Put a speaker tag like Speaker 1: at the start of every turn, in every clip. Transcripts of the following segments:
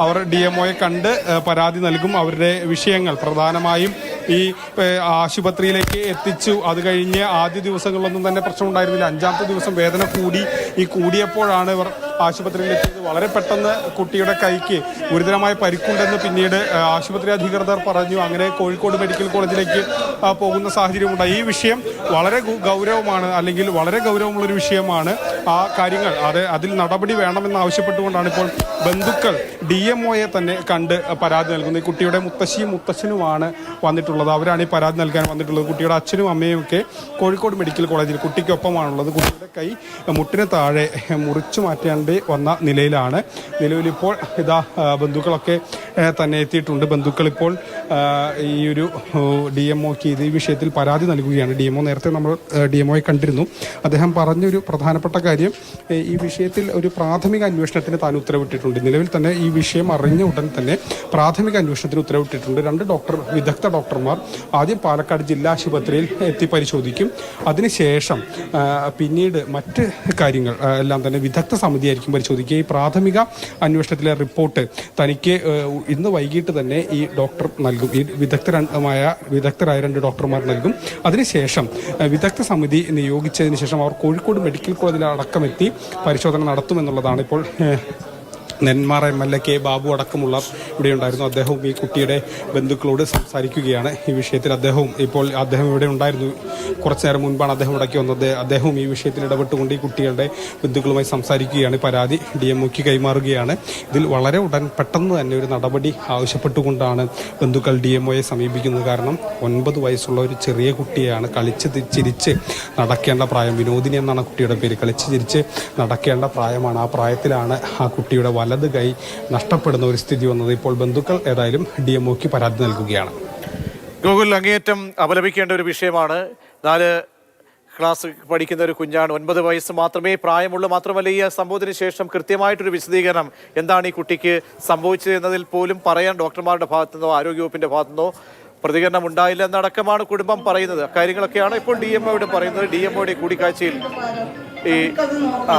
Speaker 1: അവർ DMOയെ കണ്ട് പരാതി നൽകും. അവരുടെ വിഷയങ്ങൾ പ്രധാനമായും ഈ ആശുപത്രിയിലേക്ക് എത്തിച്ചു. അത് കഴിഞ്ഞ് ആദ്യ ദിവസങ്ങളിലൊന്നും തന്നെ പ്രശ്നമുണ്ടായിരുന്നില്ല. 5ാമത്തെ ദിവസം വേദന കൂടിയപ്പോഴാണ് ഇവർ ആശുപത്രിയിലെത്തിയത്. വളരെ പെട്ടെന്ന് കുട്ടിയുടെ കൈക്ക് ഗുരുതരമായ പരിക്കുണ്ടെന്ന് പിന്നീട് ആശുപത്രി അധികൃതർ പറഞ്ഞു. അങ്ങനെ കോഴിക്കോട് മെഡിക്കൽ കോളേജിലേക്ക് പോകുന്ന സാഹചര്യമുണ്ടായി. ഈ വിഷയം വളരെ ഗൗരവമാണ്, അല്ലെങ്കിൽ വളരെ ഗൗരവമുള്ളൊരു വിഷയമാണ്. ആ കാര്യങ്ങൾ അതിൽ നടപടി വേണമെന്ന് ആവശ്യപ്പെട്ടുകൊണ്ടാണ് ഇപ്പോൾ ബന്ധുക്കൾ DMOയെ തന്നെ കണ്ട് പരാതി നൽകുന്നത്. ഈ കുട്ടിയുടെ മുത്തശ്ശിയും മുത്തശ്ശനുമാണ് വന്നിട്ടുള്ളത്. അവരാണ് ഈ പരാതി നൽകാൻ വന്നിട്ടുള്ളത്. കുട്ടിയുടെ അച്ഛനും അമ്മയും ഒക്കെ കോഴിക്കോട് മെഡിക്കൽ കോളേജിൽ കുട്ടിക്കൊപ്പമാണുള്ളത്. കുട്ടിയുടെ കൈ മുട്ടിന് താഴെ മുറിച്ചു മാറ്റേണ്ടി വന്ന നിലയിലാണ്. നിലവിലിപ്പോൾ ഇതാ ബന്ധുക്കളൊക്കെ തന്നെ എത്തിയിട്ടുണ്ട്. ബന്ധുക്കൾ ഇപ്പോൾ ഈ ഒരു DMOക്ക് ഈ വിഷയത്തിൽ പരാതി നൽകുകയാണ്. DMO നേരത്തെ നമ്മൾ DMOയെ കണ്ടിരുന്നു. അദ്ദേഹം പറഞ്ഞൊരു പ്രധാനപ്പെട്ട കാര്യം, ഈ വിഷയത്തിൽ ഒരു പ്രാഥമിക അന്വേഷണത്തിന് താൻ ഉത്തരവിട്ടിട്ടുണ്ട്. നിലവിൽ തന്നെ ഈ വിഷയം അറിഞ്ഞ ഉടൻ തന്നെ പ്രാഥമിക അന്വേഷണത്തിന് ഉത്തരവിട്ടിട്ടുണ്ട്. 2 വിദഗ്ധ ഡോക്ടർമാർ ആദ്യം പാലക്കാട് ജില്ലാ ആശുപത്രിയിൽ എത്തി പരിശോധിക്കും. അതിനുശേഷം പിന്നീട് മറ്റ് കാര്യങ്ങൾ എല്ലാം തന്നെ വിദഗ്ധ സമിതിയായിരിക്കും പരിശോധിക്കുക. ഈ പ്രാഥമിക അന്വേഷണത്തിലെ റിപ്പോർട്ട് തനിക്ക് ഇന്ന് വൈകിട്ട് തന്നെ ഈ ഡോക്ടർ നൽകും. ഈ വിദഗ്ധരായ 2 ഡോക്ടർമാർ നൽകും. അതിനുശേഷം വിദഗ്ധ സമിതി നിയോഗിച്ചതിന് ശേഷം അവർ കോഴിക്കോട് മെഡിക്കൽ കോളേജിൽ അടക്കമെത്തി പരിശോധന നടത്തുമെന്നുള്ളതാണ് ഇപ്പോൾ നെന്മാറ MLA കെ ബാബു അടക്കമുള്ള ഇവിടെ ഉണ്ടായിരുന്നു. അദ്ദേഹവും ഈ കുട്ടിയുടെ ബന്ധുക്കളോട് സംസാരിക്കുകയാണ് ഈ വിഷയത്തിൽ. അദ്ദേഹം ഇവിടെ ഉണ്ടായിരുന്നു. കുറച്ചു നേരം മുൻപാണ് അദ്ദേഹം ഇടയ്ക്ക് വന്നത്. അദ്ദേഹവും ഈ വിഷയത്തിൽ ഇടപെട്ടുകൊണ്ട് ഈ കുട്ടികളുടെ ബന്ധുക്കളുമായി സംസാരിക്കുകയാണ്. പരാതി DMOക്ക് കൈമാറുകയാണ്. ഇതിൽ വളരെ പെട്ടെന്ന് തന്നെ ഒരു നടപടി ആവശ്യപ്പെട്ടുകൊണ്ടാണ് ബന്ധുക്കൾ DMOയെ സമീപിക്കുന്നത്. കാരണം 9 വയസ്സുള്ള ഒരു ചെറിയ കുട്ടിയാണ്. കളിച്ച് ചിരിച്ച് നടക്കേണ്ട പ്രായം. വിനോദിനി എന്നാണ് കുട്ടിയുടെ പേര്. കളിച്ച് ചിരിച്ച് നടക്കേണ്ട പ്രായമാണ്. ആ പ്രായത്തിലാണ് ആ കുട്ടിയുടെ വലത് കൈ നഷ്ടപ്പെടുന്ന ഒരു സ്ഥിതി വന്നത്. ഇപ്പോൾ ബന്ധുക്കൾ ഏതായാലും DMOക്ക് പരാതി നൽകുകയാണ്.
Speaker 2: ഗോകുൽ, അങ്ങേയറ്റം അപലപിക്കേണ്ട ഒരു വിഷയമാണ്. 4 ക്ലാസ് പഠിക്കുന്ന ഒരു കുഞ്ഞാണ്. 9 വയസ്സ് മാത്രമേ പ്രായമുള്ളൂ. മാത്രമല്ല, ഈ സംഭവത്തിന് ശേഷം കൃത്യമായിട്ടൊരു വിശദീകരണം എന്താണ് ഈ കുട്ടിക്ക് സംഭവിച്ചത് എന്നതിൽ പോലും പറയാൻ ഡോക്ടർമാരുടെ ഭാഗത്തുനിന്നോ ആരോഗ്യവകുപ്പിന്റെ ഭാഗത്തുനിന്നോ പ്രതികരണം ഉണ്ടായില്ല എന്നടക്കമാണ് കുടുംബം പറയുന്നത്. കാര്യങ്ങളൊക്കെയാണ് ഇപ്പോൾ DMOയോട് പറയുന്നത്. DMOയുടെ കൂടിക്കാഴ്ചയിൽ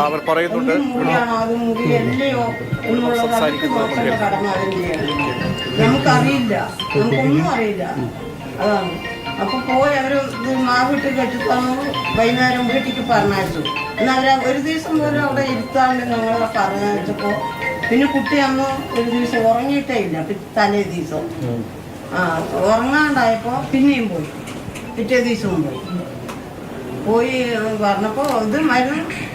Speaker 2: അവർ പറയുന്നുണ്ട്.
Speaker 3: നമുക്കറിയില്ല, നമുക്കൊന്നും അറിയില്ല. അതാണ്. അപ്പൊ പോയി അവര് മാവിട്ട് കെട്ടിത്തന്നു. വൈകുന്നേരം വീട്ടിലേക്ക് പറഞ്ഞയച്ചു. എന്നാൽ ഒരു ദിവസം പോലും അവിടെ ഇരുത്താണ്ട് ഞങ്ങളെ പറഞ്ഞയച്ചപ്പോ പിന്നെ കുട്ടി അന്ന് ഒരു ദിവസം ഉറങ്ങിയിട്ടേ ഇല്ല. തലേ ദിവസം ഉറങ്ങാണ്ടായപ്പോ പിന്നെയും പോയി. പിറ്റേ ദിവസവും പോയി പറഞ്ഞപ്പോൾ ഇത്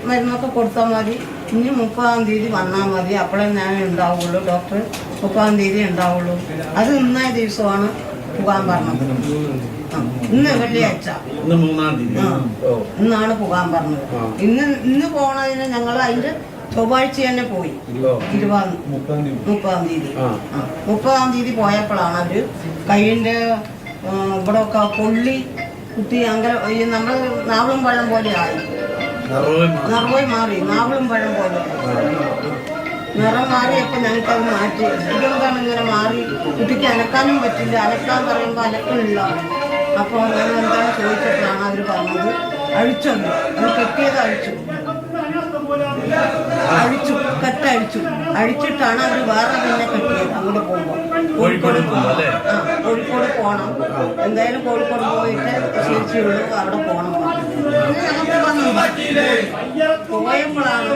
Speaker 3: മരുന്നൊക്കെ കൊടുത്താൽ മതി, ഇനി 30-ാം തീയതി വന്നാൽ മതി, അപ്പോഴേ ഞാൻ ഉണ്ടാവുള്ളൂ, ഡോക്ടർ 30-ാം തീയതി ഉണ്ടാവുള്ളൂ. അത് ഇന്നേ ദിവസമാണ് പോകാൻ പറഞ്ഞത്. ഇന്ന് വെള്ളിയാഴ്ച, ഇന്നാണ് പോകാൻ പറഞ്ഞത്. ഇന്ന് പോണതിന് ഞങ്ങൾ അതിന്റെ ചൊവ്വാഴ്ച തന്നെ പോയി. 30-ാം തീയതി 30-ാം തീയതി പോയപ്പോഴാണ് അവര് കയ്യിന്റെ ഇവിടെ ഒക്കെ പൊള്ളി കുട്ടി അങ്ങനെ നമ്മൾ നാവളും പഴം പോലെ ആയി. നിറവോയി മാറി, നാവളും പഴം പോലെ നിറം മാറിയപ്പോൾ ഞങ്ങൾക്കത് മാറ്റി. ഇതെന്താണ് ഇങ്ങനെ മാറി? കുട്ടിക്ക് അനക്കാനും പറ്റില്ല. അനക്കാൻ പറയുമ്പോൾ അനക്കണില്ല. അപ്പോൾ ഞങ്ങൾ എന്താണ് ചോദിച്ചപ്പോഴാണ് അവർ പറഞ്ഞത് അഴിച്ചത്. അത് കെട്ടിയത് അഴിച്ചിട്ടാണ് അവർ വേറെ പിന്നെ കെട്ടിയത്. അങ്ങോട്ട് പോകുമ്പോൾ കോഴിക്കോട് പോകണം. എന്തായാലും കോഴിക്കോട് പോയിട്ട് ചേച്ചിയുള്ളൂ, അവിടെ പോകണം. പോയപ്പോഴാണ്